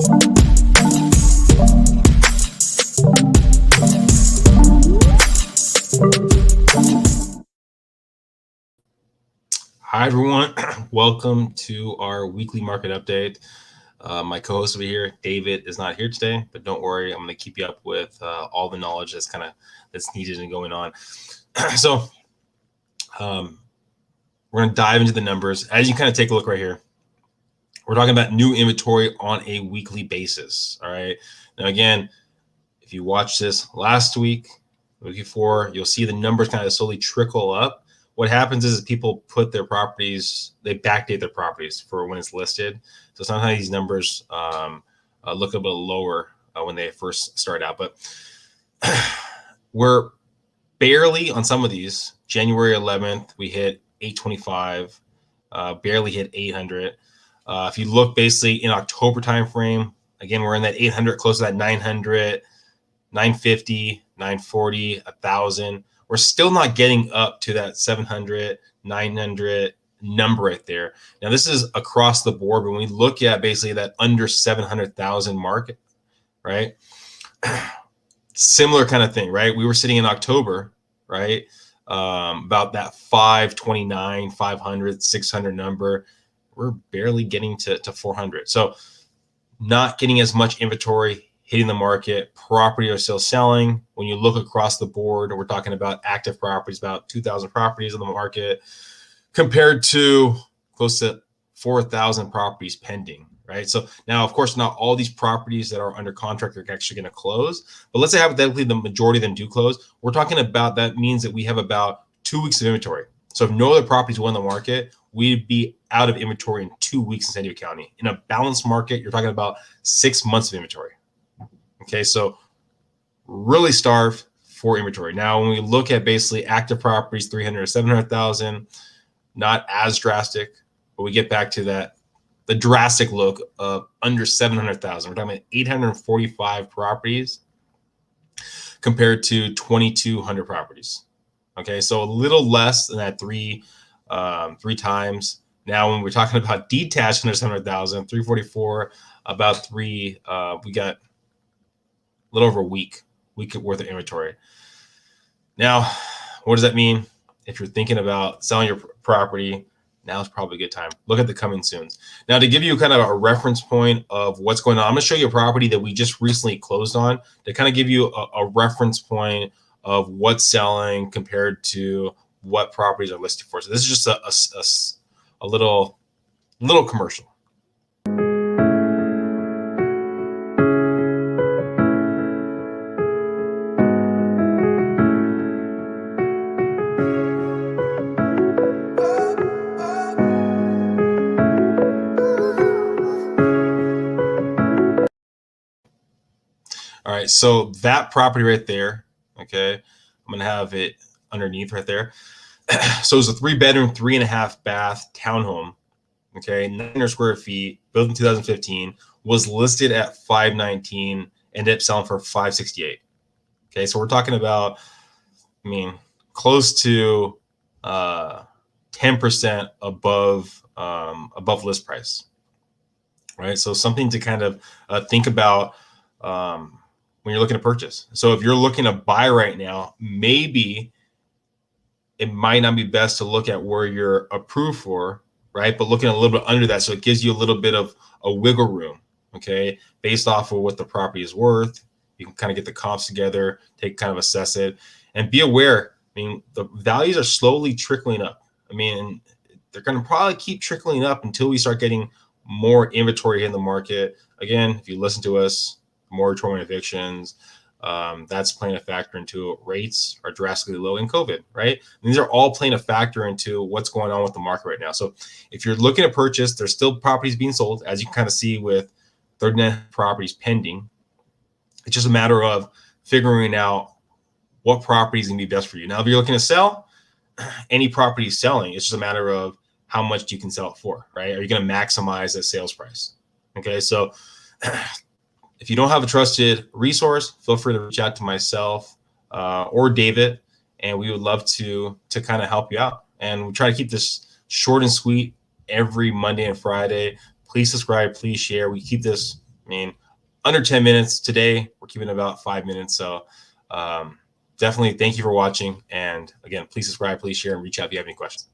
Hi, everyone. Welcome to our weekly market update. My co-host over here, David, is not here today, but don't worry. I'm going to keep you up with all the knowledge that's needed and going on. So we're going to dive into the numbers. As you kind of take a look right here, we're talking about new inventory on a weekly basis. All right. Now, again, if you watch this last week, the week before, you'll see the numbers kind of slowly trickle up. What happens is people put their properties, they backdate their properties for when it's listed. So sometimes these numbers look a bit lower when they first start out. But we're barely on some of these. January 11th, we hit 825, barely hit 800. If you look basically in October timeframe, again, we're in that 800, close to that 900, 950, 940, 1,000. We're still not getting up to that 700, 900 number right there. Now, this is across the board. When we look at basically that under 700,000 market, right? Similar kind of thing, right? We were sitting in October, right? About that 529, 500, 600 number. We're barely getting to 400. So not getting as much inventory hitting the market. Property are still selling. When you look across the board, we're talking about active properties, about 2,000 properties on the market compared to close to 4,000 properties pending, right? So now, of course, not all these properties that are under contract are actually going to close, but let's say hypothetically the majority of them do close. We're talking about, that means that we have about 2 weeks of inventory. So if no other properties were on the market, we'd be out of inventory in 2 weeks in San Diego County. In a balanced market, you're talking about 6 months of inventory. Okay, so really starved for inventory. Now, when we look at basically active properties, 300 to 700,000, not as drastic, but we get back to that, the drastic look of under 700,000. We're talking about 845 properties compared to 2,200 properties. Okay, so a little less than that three times. Now, when we're talking about detached under 700,000, 344, about three, we got a little over a week worth of inventory. Now, what does that mean? If you're thinking about selling your property, now is probably a good time. Look at the coming soons. Now, to give you kind of a reference point of what's going on, I'm going to show you a property that we just recently closed on to kind of give you a reference point of what's selling compared to what properties are listed for. So this is just a little commercial. All right, so that property right there, okay, I'm gonna have it underneath right there. So it's a 3-bedroom, 3.5 bath townhome, okay, 900 square feet, built in 2015, was listed at 519, ended up selling for 568. Okay, so we're talking about, I mean, close to 10% above list price, right? So something to kind of think about when you're looking to purchase. So if you're looking to buy right now, maybe it might not be best to look at where you're approved for, right? But looking a little bit under that, so it gives you a little bit of a wiggle room, okay? Based off of what the property is worth, you can kind of get the comps together, kind of assess it, and be aware. I mean, the values are slowly trickling up. I mean, they're going to probably keep trickling up until we start getting more inventory in the market. Again, if you listen to us, moratorium evictions, that's playing a factor into rates are drastically low in COVID, right? And these are all playing a factor into what's going on with the market right now. So if you're looking to purchase, there's still properties being sold, as you can kind of see with 39 properties pending. It's just a matter of figuring out what property is going to be best for you. Now, if you're looking to sell, any property selling, it's just a matter of how much you can sell it for, right? Are you going to maximize that sales price? Okay, so if you don't have a trusted resource, feel free to reach out to myself or David, and we would love to kind of help you out. And we try to keep this short and sweet every Monday and Friday. Please subscribe, please share. We keep this I mean, under 10 minutes today. We're keeping it about 5 minutes. So definitely thank you for watching. And again, please subscribe, please share, and reach out if you have any questions.